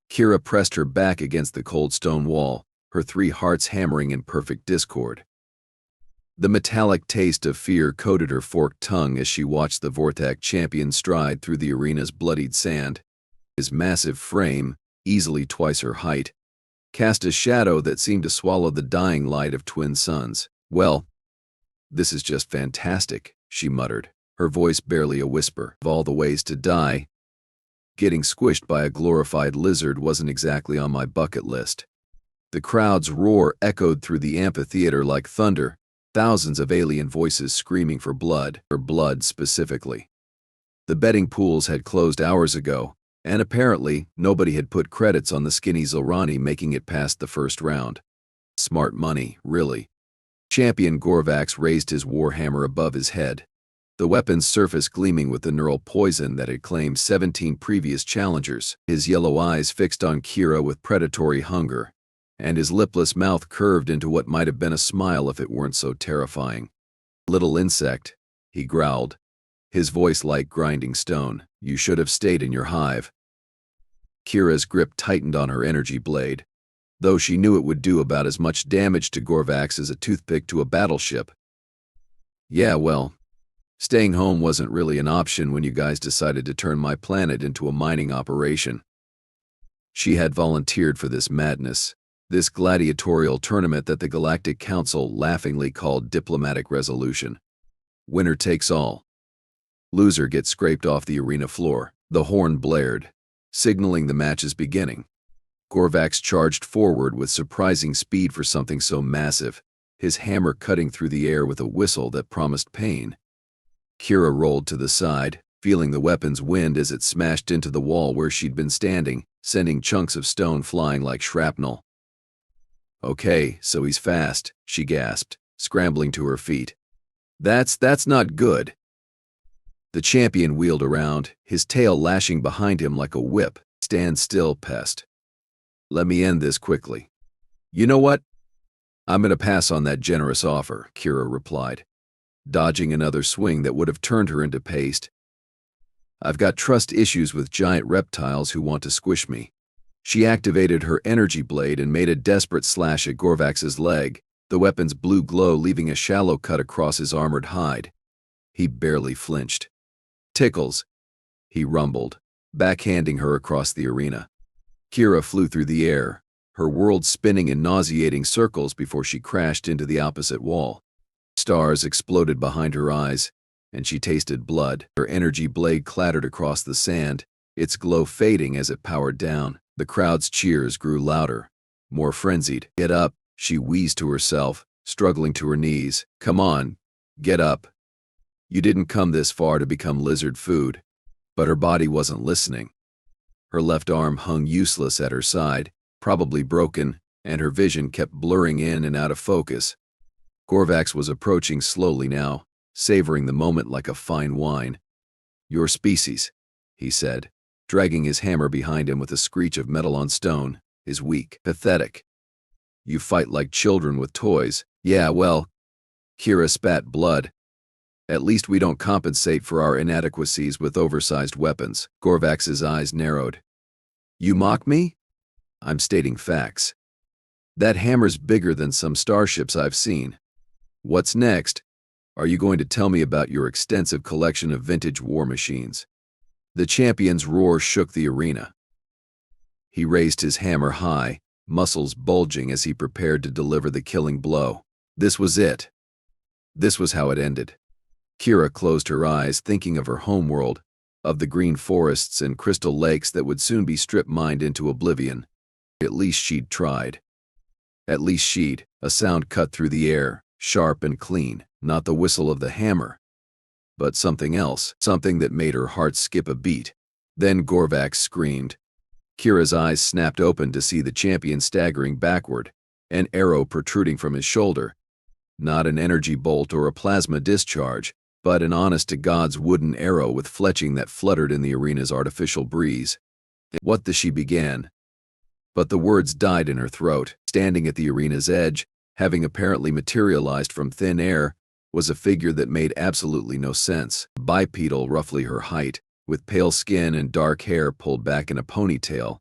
Kira pressed her back against the cold stone wall, her three hearts hammering in perfect discord. The metallic taste of fear coated her forked tongue as she watched the Vortac champion stride through the arena's bloodied sand. His massive frame, easily twice her height, cast a shadow that seemed to swallow the dying light of twin suns. "Well, this is just fantastic," she muttered, her voice barely a whisper. "Of all the ways to die, getting squished by a glorified lizard wasn't exactly on my bucket list." The crowd's roar echoed through the amphitheater like thunder, thousands of alien voices screaming for blood, or blood specifically. The betting pools had closed hours ago, and apparently nobody had put credits on the skinny Zilrani making it past the first round. Smart money, really. Champion Gorvax raised his warhammer above his head, the weapon's surface gleaming with the neural poison that had claimed 17 previous challengers, his yellow eyes fixed on Kira with predatory hunger, and his lipless mouth curved into what might have been a smile if it weren't so terrifying. "Little insect," he growled, his voice like grinding stone, "you should have stayed in your hive." Kira's grip tightened on her energy blade, though she knew it would do about as much damage to Gorvax as a toothpick to a battleship. "Yeah, well, staying home wasn't really an option when you guys decided to turn my planet into a mining operation." She had volunteered for this madness, this gladiatorial tournament that the Galactic Council laughingly called diplomatic resolution. Winner takes all. Loser gets scraped off the arena floor. The horn blared, signaling the match's beginning. Gorvax charged forward with surprising speed for something so massive, his hammer cutting through the air with a whistle that promised pain. Kira rolled to the side, feeling the weapon's wind as it smashed into the wall where she'd been standing, sending chunks of stone flying like shrapnel. "Okay, so he's fast," she gasped, scrambling to her feet. That's not good." The champion wheeled around, his tail lashing behind him like a whip. "Stand still, pest. Let me end this quickly." "You know what? I'm going to pass on that generous offer," Kira replied, dodging another swing that would have turned her into paste. "I've got trust issues with giant reptiles who want to squish me." She activated her energy blade and made a desperate slash at Gorvax's leg, the weapon's blue glow leaving a shallow cut across his armored hide. He barely flinched. "Tickles," he rumbled, backhanding her across the arena. Kira flew through the air, her world spinning in nauseating circles before she crashed into the opposite wall. Stars exploded behind her eyes, and she tasted blood. Her energy blade clattered across the sand, its glow fading as it powered down. The crowd's cheers grew louder, more frenzied. "Get up," she wheezed to herself, struggling to her knees. "Come on, get up. You didn't come this far to become lizard food." But her body wasn't listening. Her left arm hung useless at her side, probably broken, and her vision kept blurring in and out of focus. Gorvax was approaching slowly now, savoring the moment like a fine wine. "Your species," he said, dragging his hammer behind him with a screech of metal on stone, "is weak, pathetic. You fight like children with toys." "Yeah, well," Kira spat blood, "at least we don't compensate for our inadequacies with oversized weapons." Gorvax's eyes narrowed. "You mock me? I'm stating facts. That hammer's bigger than some starships I've seen. What's next? Are you going to tell me about your extensive collection of vintage war machines?" The champion's roar shook the arena. He raised his hammer high, muscles bulging as he prepared to deliver the killing blow. This was it. This was how it ended. Kira closed her eyes, thinking of her homeworld, of the green forests and crystal lakes that would soon be strip-mined into oblivion. At least she'd tried. At least she'd. A sound cut through the air, sharp and clean, not the whistle of the hammer, but something else, something that made her heart skip a beat. Then Gorvax screamed. Kira's eyes snapped open to see the champion staggering backward, an arrow protruding from his shoulder. Not an energy bolt or a plasma discharge, but an honest-to-God's wooden arrow with fletching that fluttered in the arena's artificial breeze. "What the?" she began, but the words died in her throat. Standing at the arena's edge, having apparently materialized from thin air, was a figure that made absolutely no sense. Bipedal, roughly her height, with pale skin and dark hair pulled back in a ponytail.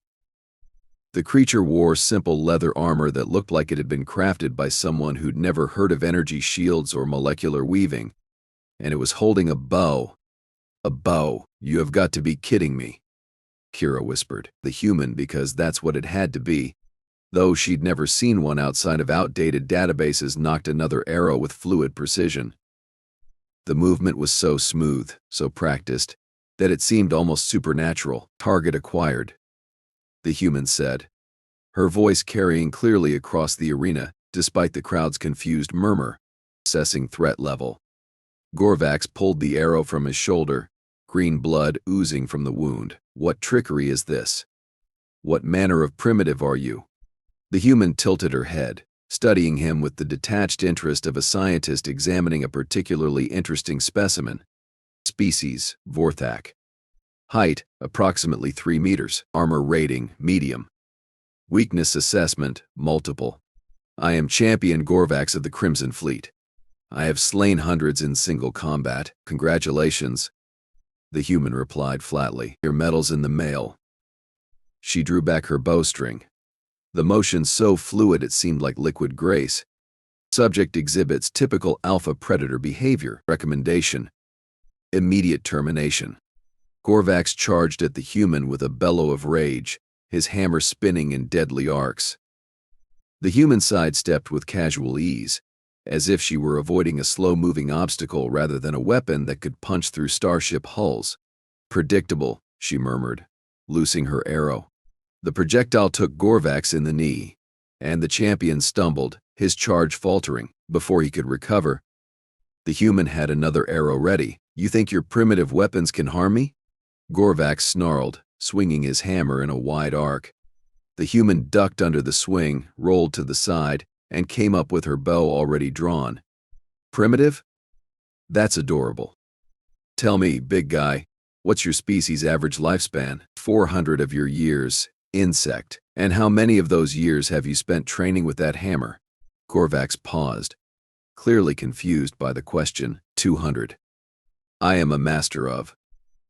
The creature wore simple leather armor that looked like it had been crafted by someone who'd never heard of energy shields or molecular weaving, and it was holding a bow. A bow. You have got to be kidding me, Kira whispered. The human, because that's what it had to be. Though she'd never seen one outside of outdated databases, knocked another arrow with fluid precision. The movement was so smooth, so practiced, that it seemed almost supernatural. Target acquired, the human said, her voice carrying clearly across the arena, despite the crowd's confused murmur. Assessing threat level. Gorvax pulled the arrow from his shoulder, green blood oozing from the wound. What trickery is this? What manner of primitive are you? The human tilted her head, studying him with the detached interest of a scientist examining a particularly interesting specimen. Species, Vorthak. Height, approximately 3 meters. Armor rating, medium. Weakness assessment, multiple. I am Champion Gorvax of the Crimson Fleet. I have slain hundreds in single combat. Congratulations. The human replied flatly. Your medal's in the mail. She drew back her bowstring, the motion so fluid it seemed like liquid grace. Subject exhibits typical alpha predator behavior. Recommendation: immediate termination. Gorvax charged at the human with a bellow of rage, his hammer spinning in deadly arcs. The human sidestepped with casual ease, as if she were avoiding a slow-moving obstacle rather than a weapon that could punch through starship hulls. Predictable, she murmured, loosing her arrow. The projectile took Gorvax in the knee, and the champion stumbled, his charge faltering. Before he could recover, the human had another arrow ready. You think your primitive weapons can harm me? Gorvax snarled, swinging his hammer in a wide arc. The human ducked under the swing, rolled to the side, and came up with her bow already drawn. Primitive? That's adorable. Tell me, big guy, what's your species' average lifespan? 400 of your years, insect. And how many of those years have you spent training with that hammer? Gorvax paused, clearly confused by the question. 200. I am a master of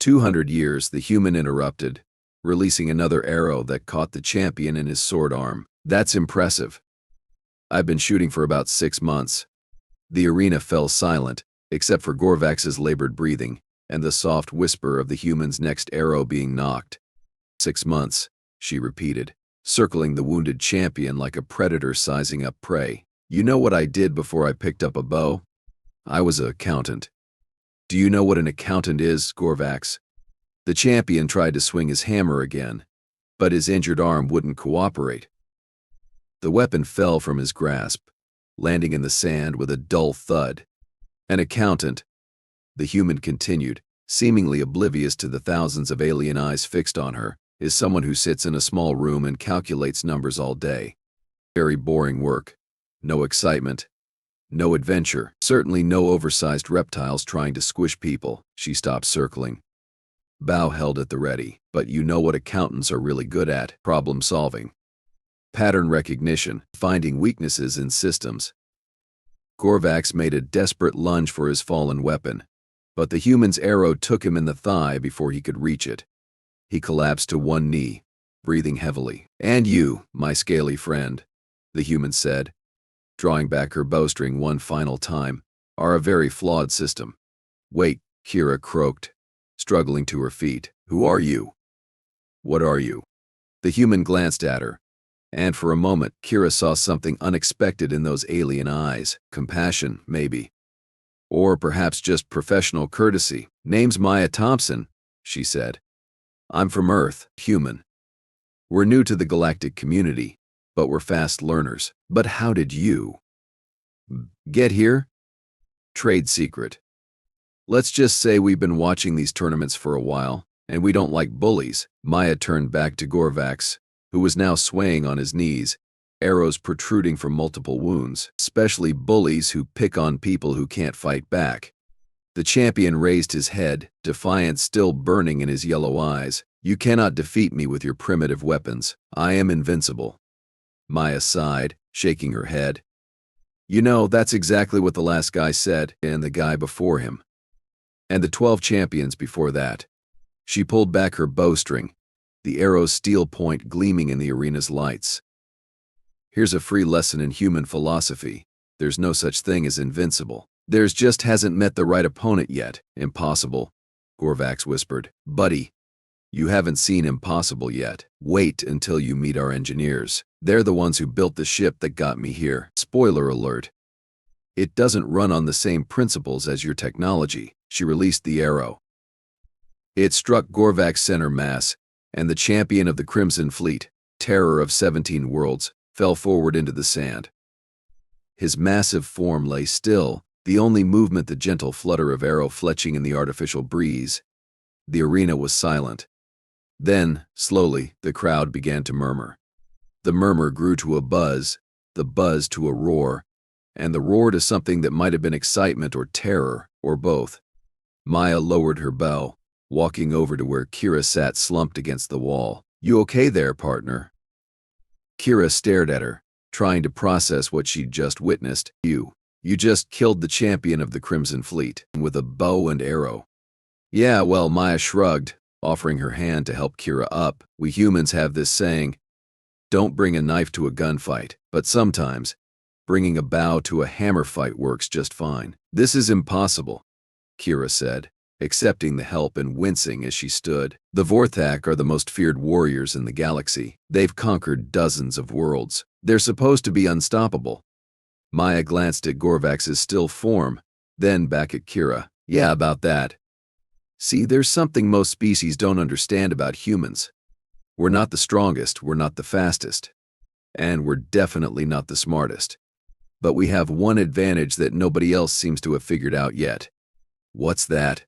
200 years, the human interrupted, releasing another arrow that caught the champion in his sword arm. That's impressive. I've been shooting for about 6 months. The arena fell silent, except for Gorvax's labored breathing and the soft whisper of the human's next arrow being knocked. 6 months, she repeated, circling the wounded champion like a predator sizing up prey. You know what I did before I picked up a bow? I was an accountant. Do you know what an accountant is, Gorvax? The champion tried to swing his hammer again, but his injured arm wouldn't cooperate. The weapon fell from his grasp, landing in the sand with a dull thud. An accountant, the human continued, seemingly oblivious to the thousands of alien eyes fixed on her, is someone who sits in a small room and calculates numbers all day. Very boring work. No excitement. No adventure. Certainly no oversized reptiles trying to squish people. She stopped circling. Bow held at the ready. But you know what accountants are really good at? Problem solving. Pattern recognition. Finding weaknesses in systems. Gorvax made a desperate lunge for his fallen weapon, but the human's arrow took him in the thigh before he could reach it. He collapsed to one knee, breathing heavily. And you, my scaly friend, the human said, drawing back her bowstring one final time, are a very flawed system. Wait, Kira croaked, struggling to her feet. Who are you? What are you? The human glanced at her, and for a moment Kira saw something unexpected in those alien eyes. Compassion, maybe. Or perhaps just professional courtesy. Name's Maya Thompson, she said. I'm from Earth, human. We're new to the galactic community, but we're fast learners. But how did you get here? Trade secret. Let's just say we've been watching these tournaments for a while, and we don't like bullies. Maya turned back to Gorvax, who was now swaying on his knees, arrows protruding from multiple wounds, especially bullies who pick on people who can't fight back. The champion raised his head, defiance still burning in his yellow eyes. You cannot defeat me with your primitive weapons. I am invincible. Maya sighed, shaking her head. You know, that's exactly what the last guy said, and the guy before him. And the 12 champions before that. She pulled back her bowstring, the arrow's steel point gleaming in the arena's lights. Here's a free lesson in human philosophy. There's no such thing as invincible. There's just hasn't met the right opponent yet. Impossible, Gorvax whispered. Buddy, you haven't seen impossible yet. Wait until you meet our engineers. They're the ones who built the ship that got me here. Spoiler alert. It doesn't run on the same principles as your technology. She released the arrow. It struck Gorvak's center mass, and the champion of the Crimson Fleet, terror of 17 worlds, fell forward into the sand. His massive form lay still, the only movement the gentle flutter of arrow fletching in the artificial breeze. The arena was silent. Then, slowly, the crowd began to murmur. The murmur grew to a buzz, the buzz to a roar, and the roar to something that might have been excitement or terror, or both. Maya lowered her bow, walking over to where Kira sat slumped against the wall. You okay there, partner? Kira stared at her, trying to process what she'd just witnessed. You just killed the champion of the Crimson Fleet, with a bow and arrow. Yeah, well, Maya shrugged, offering her hand to help Kira up. We humans have this saying, don't bring a knife to a gunfight, but sometimes, bringing a bow to a hammer fight works just fine. This is impossible, Kira said, accepting the help and wincing as she stood. The Vorthak are the most feared warriors in the galaxy. They've conquered dozens of worlds. They're supposed to be unstoppable. Maya glanced at Gorvax's still form, then back at Kira. Yeah, about that. See, there's something most species don't understand about humans. We're not the strongest, we're not the fastest, and we're definitely not the smartest. But we have one advantage that nobody else seems to have figured out yet. What's that?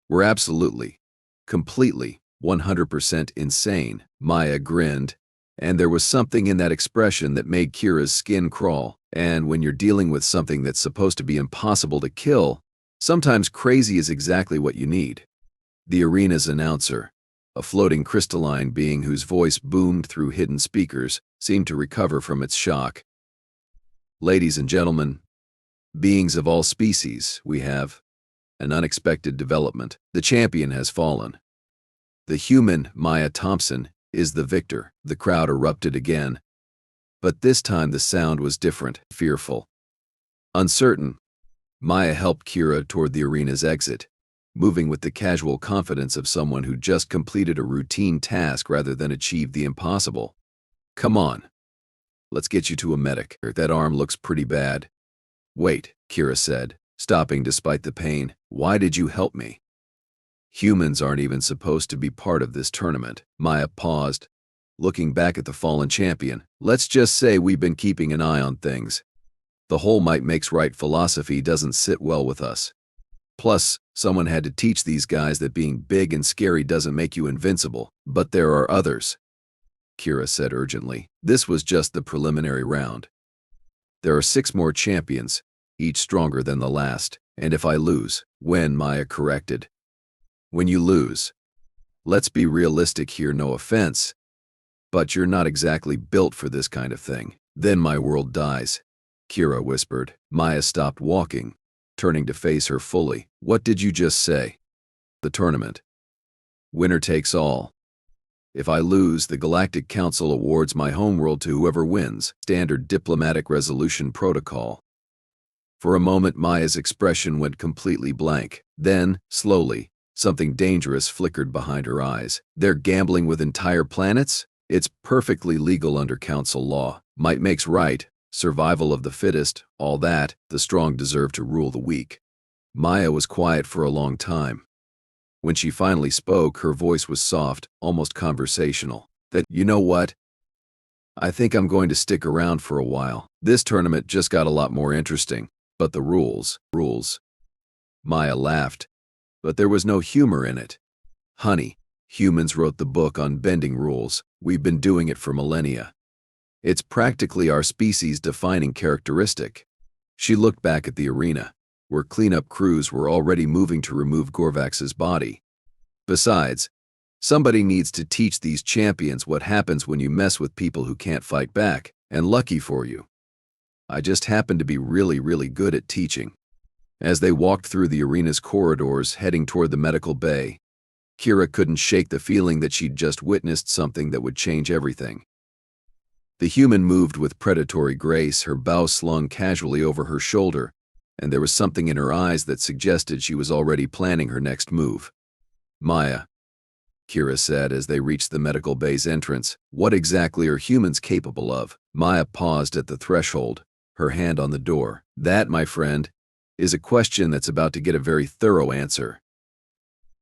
We're absolutely, completely, 100% insane. Maya grinned, and there was something in that expression that made Kira's skin crawl. And when you're dealing with something that's supposed to be impossible to kill, sometimes crazy is exactly what you need. The arena's announcer, a floating crystalline being whose voice boomed through hidden speakers, seemed to recover from its shock. Ladies and gentlemen, beings of all species, we have an unexpected development. The champion has fallen. The human, Maya Thompson, is the victor. The crowd erupted again. But this time the sound was different, fearful, uncertain. Maya helped Kira toward the arena's exit, moving with the casual confidence of someone who just completed a routine task rather than achieved the impossible. Come on. Let's get you to a medic. That arm looks pretty bad. Wait, Kira said, stopping despite the pain. Why did you help me? Humans aren't even supposed to be part of this tournament. Maya paused, looking back at the fallen champion. Let's just say we've been keeping an eye on things. The whole might makes right philosophy doesn't sit well with us. Plus, someone had to teach these guys that being big and scary doesn't make you invincible. But there are others, Kira said urgently. This was just the preliminary round. There are 6 more champions, each stronger than the last. And if I lose, when, Maya corrected. When you lose. Let's be realistic here, no offense. But you're not exactly built for this kind of thing. Then my world dies, Kira whispered. Maya stopped walking, turning to face her fully. What did you just say? The tournament. Winner takes all. If I lose, the Galactic Council awards my homeworld to whoever wins. Standard diplomatic resolution protocol. For a moment, Maya's expression went completely blank. Then, slowly, something dangerous flickered behind her eyes. They're gambling with entire planets? It's perfectly legal under council law. Might makes right. Survival of the fittest, all that. The strong deserve to rule the weak. Maya was quiet for a long time. When she finally spoke, her voice was soft, almost conversational. You know what? I think I'm going to stick around for a while. This tournament just got a lot more interesting. But the rules. Maya laughed. But there was no humor in it. Honey, humans wrote the book on bending rules. We've been doing it for millennia. It's practically our species' defining characteristic. She looked back at the arena, where cleanup crews were already moving to remove Gorvax's body. Besides, somebody needs to teach these champions what happens when you mess with people who can't fight back, and lucky for you, I just happen to be really, really good at teaching. As they walked through the arena's corridors heading toward the medical bay, Kira couldn't shake the feeling that she'd just witnessed something that would change everything. The human moved with predatory grace, her bow slung casually over her shoulder, and there was something in her eyes that suggested she was already planning her next move. Maya, Kira said as they reached the medical bay's entrance, what exactly are humans capable of? Maya paused at the threshold, her hand on the door. That, my friend, is a question that's about to get a very thorough answer.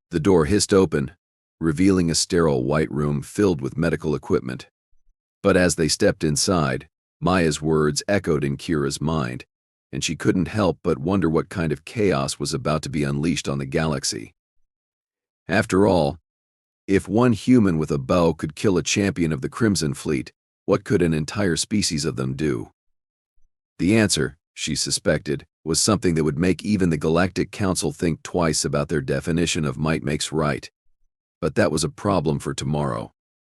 The door hissed open, revealing a sterile white room filled with medical equipment. But as they stepped inside, Maya's words echoed in Kira's mind, and she couldn't help but wonder what kind of chaos was about to be unleashed on the galaxy. After all, if one human with a bow could kill a champion of the Crimson Fleet, what could an entire species of them do? The answer, she suspected, was something that would make even the Galactic Council think twice about their definition of might makes right. But that was a problem for tomorrow.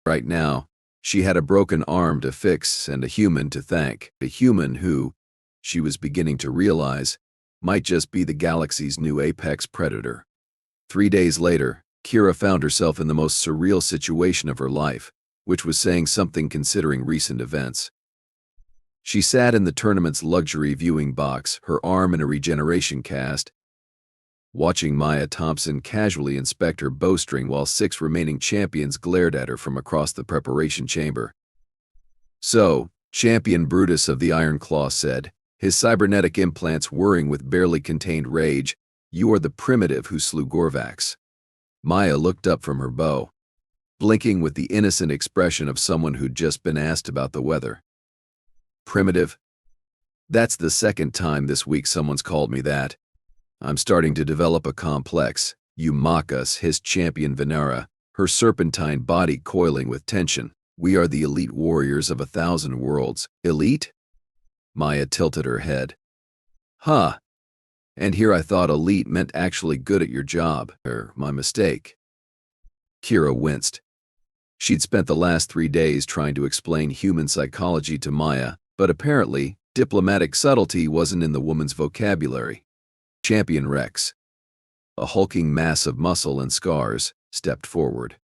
Right now, she had a broken arm to fix and a human to thank, a human who, she was beginning to realize, might just be the galaxy's new apex predator. 3 days later, Kira found herself in the most surreal situation of her life, which was saying something considering recent events. She sat in the tournament's luxury viewing box, her arm in a regeneration cast, watching Maya Thompson casually inspect her bowstring while 6 remaining champions glared at her from across the preparation chamber. So, Champion Brutus of the Iron Claw said, his cybernetic implants whirring with barely contained rage, you are the primitive who slew Gorvax. Maya looked up from her bow, blinking with the innocent expression of someone who'd just been asked about the weather. Primitive? That's the second time this week someone's called me that. I'm starting to develop a complex. You mock us, hissed Champion Venera, her serpentine body coiling with tension. We are the elite warriors of 1,000 worlds. Elite? Maya tilted her head. Huh. And here I thought elite meant actually good at your job. My mistake. Kira winced. She'd spent the last 3 days trying to explain human psychology to Maya, but apparently, diplomatic subtlety wasn't in the woman's vocabulary. Champion Rex, a hulking mass of muscle and scars, stepped forward.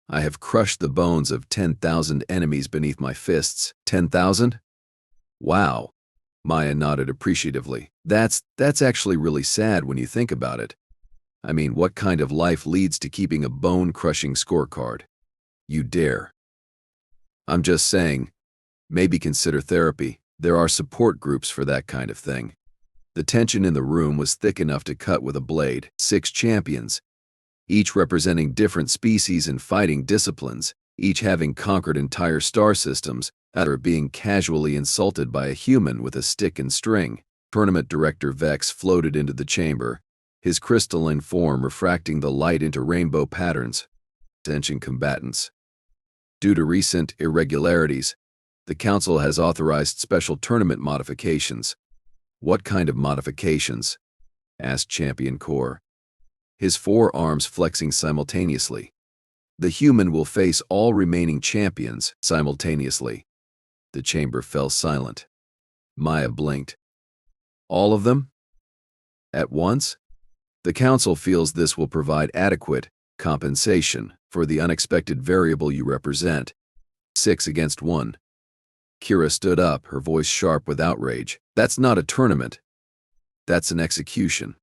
I have crushed the bones of 10,000 enemies beneath my fists. 10,000? Wow. Maya nodded appreciatively. That's actually really sad when you think about it. I mean, what kind of life leads to keeping a bone-crushing scorecard? You dare. I'm just saying, maybe consider therapy. There are support groups for that kind of thing. The tension in the room was thick enough to cut with a blade. 6 champions, each representing different species and fighting disciplines, each having conquered entire star systems, are being casually insulted by a human with a stick and string. Tournament Director Vex floated into the chamber, his crystalline form refracting the light into rainbow patterns. Attention combatants. Due to recent irregularities, the Council has authorized special tournament modifications. What kind of modifications? Asked Champion Core, his 4 arms flexing simultaneously. The human will face all remaining champions simultaneously. The chamber fell silent. Maya blinked. All of them? At once? The Council feels this will provide adequate compensation for the unexpected variable you represent. 6 against 1. Kira stood up, her voice sharp with outrage. That's not a tournament. That's an execution.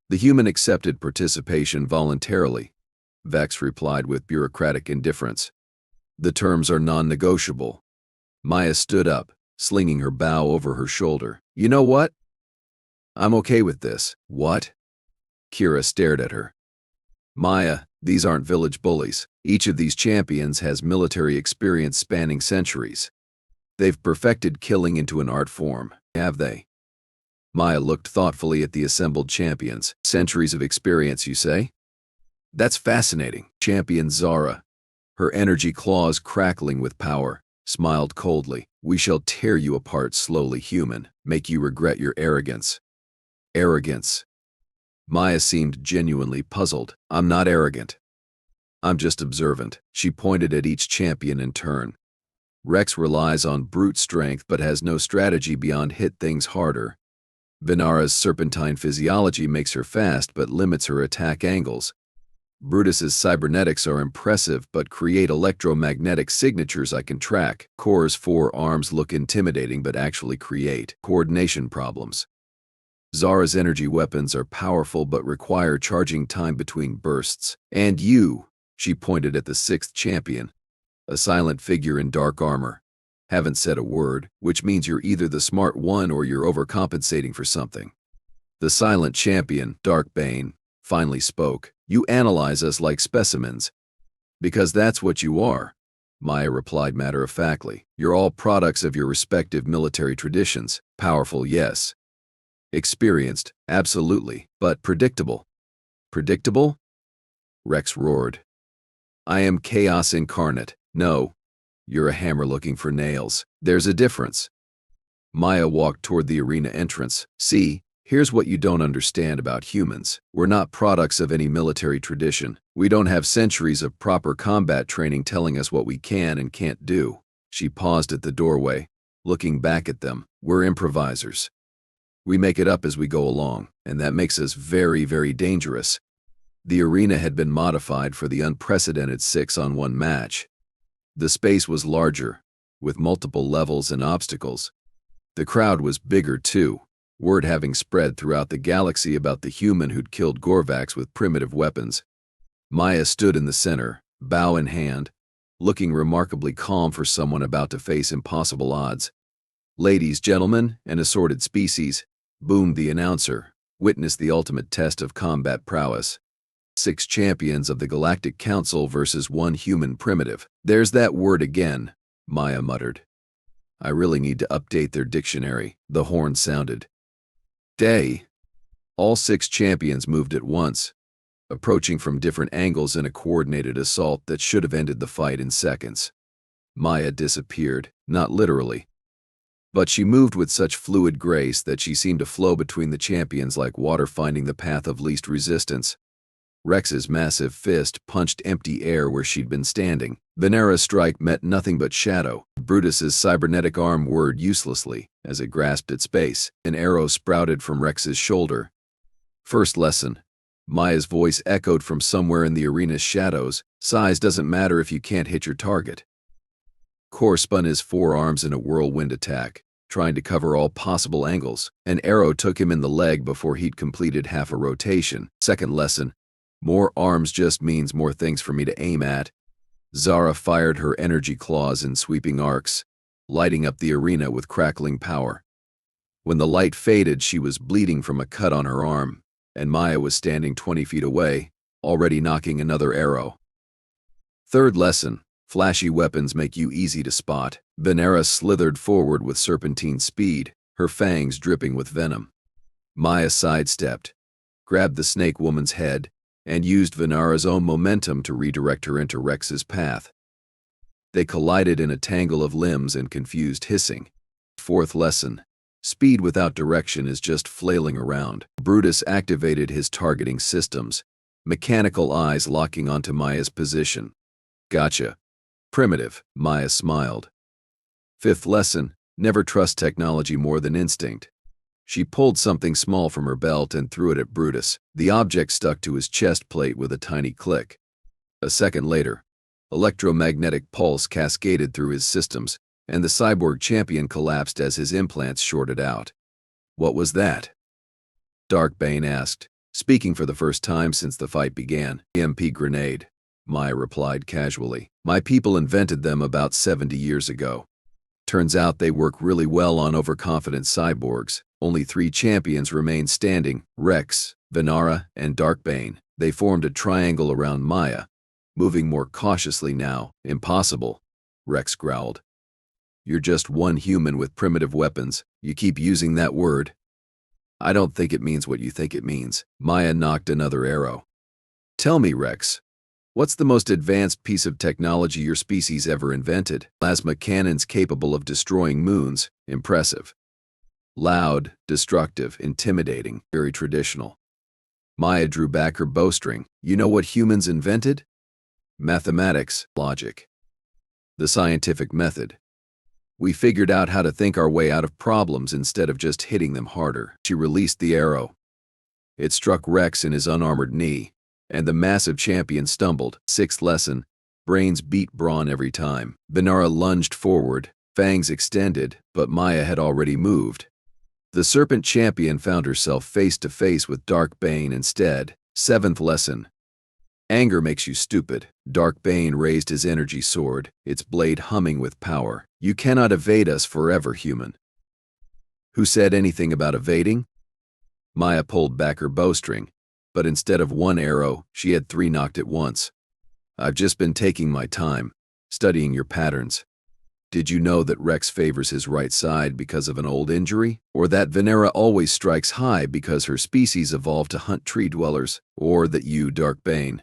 The human accepted participation voluntarily, Vex replied with bureaucratic indifference. The terms are non-negotiable. Maya stood up, slinging her bow over her shoulder. You know what? I'm okay with this. What? Kira stared at her. Maya, these aren't village bullies. Each of these champions has military experience spanning centuries. They've perfected killing into an art form, have they? Maya looked thoughtfully at the assembled champions. Centuries of experience, you say? That's fascinating. Champion Zara, her energy claws crackling with power, smiled coldly. We shall tear you apart slowly, human, make you regret your arrogance. Arrogance. Maya seemed genuinely puzzled. I'm not arrogant. I'm just observant. She pointed at each champion in turn. Rex relies on brute strength but has no strategy beyond hit things harder. Venara's serpentine physiology makes her fast but limits her attack angles. Brutus's cybernetics are impressive but create electromagnetic signatures I can track. Core's 4 arms look intimidating but actually create coordination problems. Zara's energy weapons are powerful but require charging time between bursts. And you, she pointed at the 6th champion, a silent figure in dark armor. Haven't said a word, which means you're either the smart one or you're overcompensating for something. The silent champion, Dark Bane, finally spoke. You analyze us like specimens. Because that's what you are, Maya replied matter-of-factly. You're all products of your respective military traditions. Powerful, yes. Experienced, absolutely. But predictable. Predictable? Rex roared. I am chaos incarnate. No, you're a hammer looking for nails. There's a difference. Maya walked toward the arena entrance. See, here's what you don't understand about humans. We're not products of any military tradition. We don't have centuries of proper combat training telling us what we can and can't do. She paused at the doorway, looking back at them. We're improvisers. We make it up as we go along, and that makes us very, very dangerous. The arena had been modified for the unprecedented 6-on-1 match. The space was larger, with multiple levels and obstacles. The crowd was bigger too, word having spread throughout the galaxy about the human who'd killed Gorvax with primitive weapons. Maya stood in the center, bow in hand, looking remarkably calm for someone about to face impossible odds. Ladies, gentlemen, and assorted species, boomed the announcer, witness the ultimate test of combat prowess. 6 champions of the Galactic Council versus 1 human primitive. There's that word again, Maya muttered. I really need to update their dictionary, the horn sounded. Day. All 6 champions moved at once, approaching from different angles in a coordinated assault that should have ended the fight in seconds. Maya disappeared, not literally, but she moved with such fluid grace that she seemed to flow between the champions like water finding the path of least resistance. Rex's massive fist punched empty air where she'd been standing. Venera's strike met nothing but shadow. Brutus's cybernetic arm whirred uselessly as it grasped at space. An arrow sprouted from Rex's shoulder. First lesson. Maya's voice echoed from somewhere in the arena's shadows. Size doesn't matter if you can't hit your target. Core spun his 4 arms in a whirlwind attack, trying to cover all possible angles. An arrow took him in the leg before he'd completed half a rotation. Second lesson. More arms just means more things for me to aim at. Zara fired her energy claws in sweeping arcs, lighting up the arena with crackling power. When the light faded, she was bleeding from a cut on her arm, and Maya was standing 20 feet away, already knocking another arrow. Third lesson. Flashy weapons make you easy to spot. Venera slithered forward with serpentine speed, her fangs dripping with venom. Maya sidestepped, grabbed the snake woman's head, and used Venera's own momentum to redirect her into Rex's path. They collided in a tangle of limbs and confused hissing. Fourth lesson. Speed without direction is just flailing around. Brutus activated his targeting systems, mechanical eyes locking onto Maya's position. Gotcha. Primitive, Maya smiled. Fifth lesson. Never trust technology more than instinct. She pulled something small from her belt and threw it at Brutus. The object stuck to his chest plate with a tiny click. A second later, electromagnetic pulse cascaded through his systems, and the cyborg champion collapsed as his implants shorted out. What was that? Dark Bane asked, speaking for the first time since the fight began. EMP grenade, Maya replied casually. My people invented them about 70 years ago. Turns out they work really well on overconfident cyborgs. Only 3 champions remained standing, Rex, Venera, and Dark Bane. They formed a triangle around Maya, moving more cautiously now. Impossible, Rex growled. You're just one human with primitive weapons. You keep using that word. I don't think it means what you think it means. Maya knocked another arrow. Tell me, Rex, what's the most advanced piece of technology your species ever invented? Plasma cannons capable of destroying moons. Impressive. Loud, destructive, intimidating, very traditional. Maya drew back her bowstring. You know what humans invented? Mathematics, logic. The scientific method. We figured out how to think our way out of problems instead of just hitting them harder. She released the arrow. It struck Rex in his unarmored knee, And the massive champion stumbled. Sixth lesson: brains beat brawn every time. Venara lunged forward, fangs extended, but Maya had already moved. The serpent champion found herself face to face with Dark Bane instead. Seventh lesson: anger makes you stupid. Dark Bane raised his energy sword, its blade humming with power. You cannot evade us forever, human. Who said anything about evading? Maya pulled back her bowstring, but instead of one arrow, she had three knocked at once. I've just been taking my time, studying your patterns. Did you know that Rex favors his right side because of an old injury? Or that Venera always strikes high because her species evolved to hunt tree dwellers? Or that you, Dark Bane,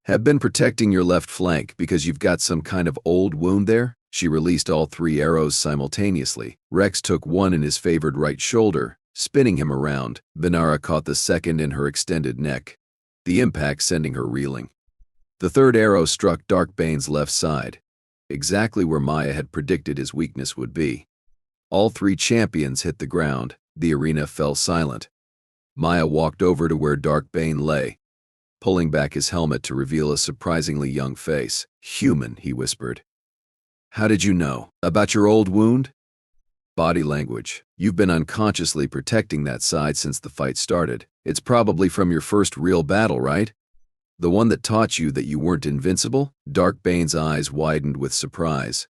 have been protecting your left flank because you've got some kind of old wound there? She released all three arrows simultaneously. Rex took one in his favored right shoulder, spinning him around. Venera caught the second in her extended neck, the impact sending her reeling. The third arrow struck Dark Bane's left side, exactly where Maya had predicted his weakness would be. All three champions hit the ground. The arena fell silent. Maya walked over to where Dark Bane lay, pulling back his helmet to reveal a surprisingly young face. Human, he whispered. How did you know? About your old wound? Body language. You've been unconsciously protecting that side since the fight started. It's probably from your first real battle, right? The one that taught you that you weren't invincible? Dark Bane's eyes widened with surprise.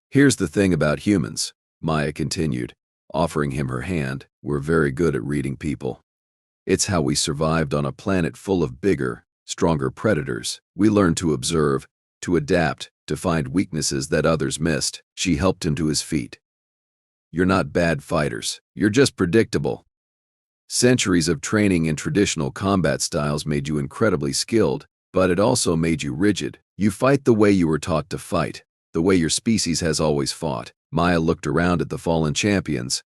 Here's the thing about humans, Maya continued, offering him her hand. We're very good at reading people. It's how we survived on a planet full of bigger, stronger predators. We learned to observe, to adapt, to find weaknesses that others missed. She helped him to his feet. You're not bad fighters. You're just predictable. Centuries of training in traditional combat styles made you incredibly skilled, but it also made you rigid. You fight the way you were taught to fight, the way your species has always fought. Maya looked around at the fallen champions,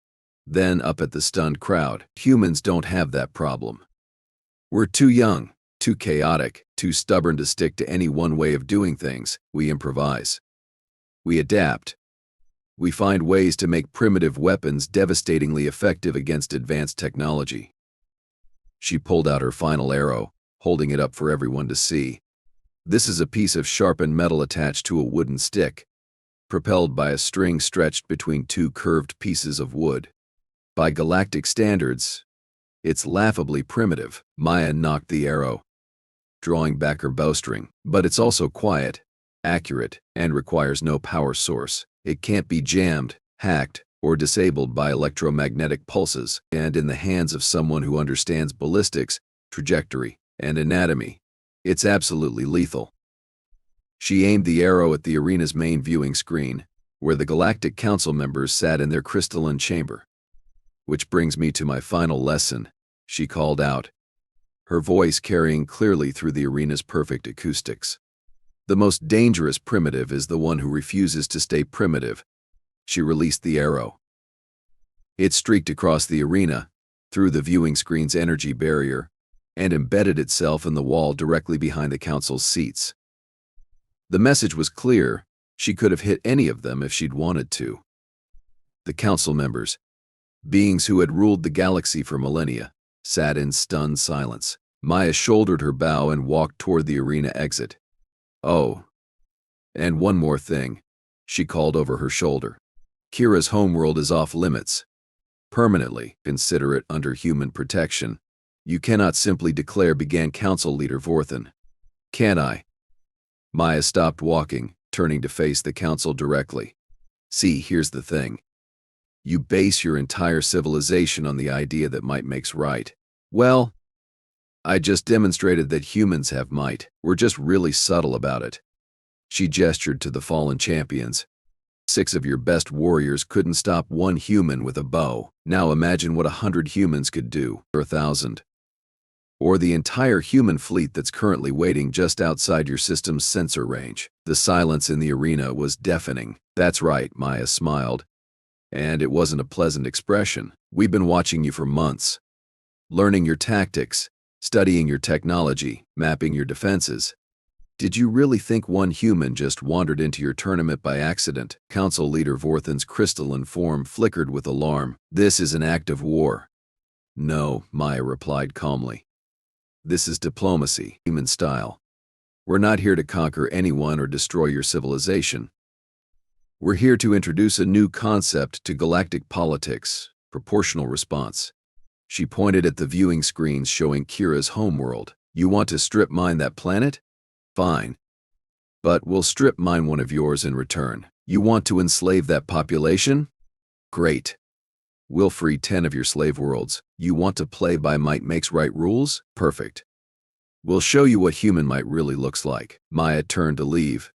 then up at the stunned crowd. Humans don't have that problem. We're too young, too chaotic, too stubborn to stick to any one way of doing things. We improvise. We adapt. We find ways to make primitive weapons devastatingly effective against advanced technology. She pulled out her final arrow, holding it up for everyone to see. This is a piece of sharpened metal attached to a wooden stick, propelled by a string stretched between two curved pieces of wood. By galactic standards, it's laughably primitive. Maya knocked the arrow, drawing back her bowstring. But it's also quiet, accurate, and requires no power source. It can't be jammed, hacked, or disabled by electromagnetic pulses, and in the hands of someone who understands ballistics, trajectory, and anatomy, it's absolutely lethal. She aimed the arrow at the arena's main viewing screen, where the Galactic Council members sat in their crystalline chamber. Which brings me to my final lesson, she called out, her voice carrying clearly through the arena's perfect acoustics. The most dangerous primitive is the one who refuses to stay primitive. She released the arrow. It streaked across the arena, through the viewing screen's energy barrier, and embedded itself in the wall directly behind the council's seats. The message was clear. She could have hit any of them if she'd wanted to. The council members, beings who had ruled the galaxy for millennia, sat in stunned silence. Maya shouldered her bow and walked toward the arena exit. Oh, and one more thing, she called over her shoulder. Kira's homeworld is off limits. Permanently. Consider it under human protection. You cannot simply declare, began Council Leader Vorthan. Can I? Maya stopped walking, turning to face the council directly. See, here's the thing. You base your entire civilization on the idea that might makes right. Well, I just demonstrated that humans have might. We're just really subtle about it. She gestured to the fallen champions. 6 of your best warriors couldn't stop one human with a bow. Now imagine what 100 humans could do, or 1,000. Or the entire human fleet that's currently waiting just outside your system's sensor range. The silence in the arena was deafening. That's right, Maya smiled. And it wasn't a pleasant expression. We've been watching you for months, learning your tactics, studying your technology, mapping your defenses. Did you really think one human just wandered into your tournament by accident? Council Leader Vorthan's crystalline form flickered with alarm. This is an act of war. No, Maya replied calmly. This is diplomacy, human style. We're not here to conquer anyone or destroy your civilization. We're here to introduce a new concept to galactic politics, proportional response. She pointed at the viewing screens showing Kira's homeworld. You want to strip mine that planet? Fine. But we'll strip mine one of yours in return. You want to enslave that population? Great. We'll free 10 of your slave worlds. You want to play by might makes right rules? Perfect. We'll show you what human might really looks like. Maya turned to leave,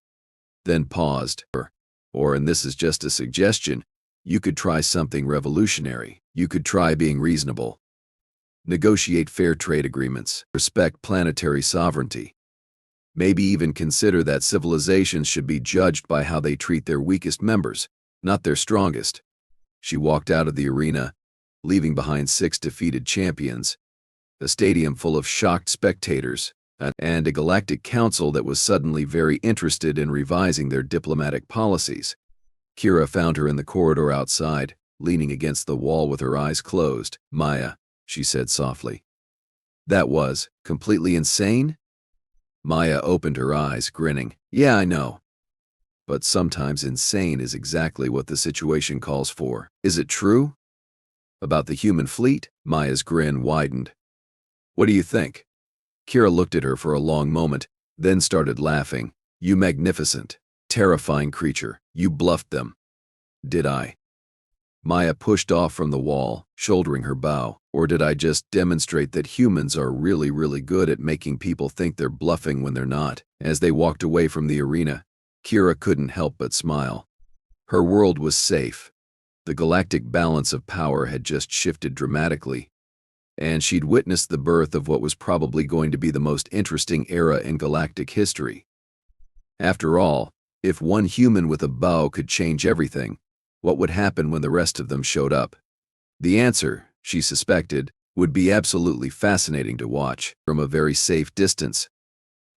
then paused. And this is just a suggestion, you could try something revolutionary. You could try being reasonable. Negotiate fair trade agreements. Respect planetary sovereignty. Maybe even consider that civilizations should be judged by how they treat their weakest members, not their strongest. She walked out of the arena, leaving behind 6 defeated champions, a stadium full of shocked spectators, and a galactic council that was suddenly very interested in revising their diplomatic policies. Kira found her in the corridor outside, leaning against the wall with her eyes closed. Maya, she said softly. That was completely insane? Maya opened her eyes, grinning. Yeah, I know. But sometimes insane is exactly what the situation calls for. Is it true? About the human fleet? Maya's grin widened. What do you think? Kira looked at her for a long moment, then started laughing. You magnificent, terrifying creature. You bluffed them. Did I? Maya pushed off from the wall, shouldering her bow. Or did I just demonstrate that humans are really, really good at making people think they're bluffing when they're not? As they walked away from the arena, Kira couldn't help but smile. Her world was safe. The galactic balance of power had just shifted dramatically, and she'd witnessed the birth of what was probably going to be the most interesting era in galactic history. After all, if one human with a bow could change everything, what would happen when the rest of them showed up? The answer, she suspected, would be absolutely fascinating to watch. From a very safe distance,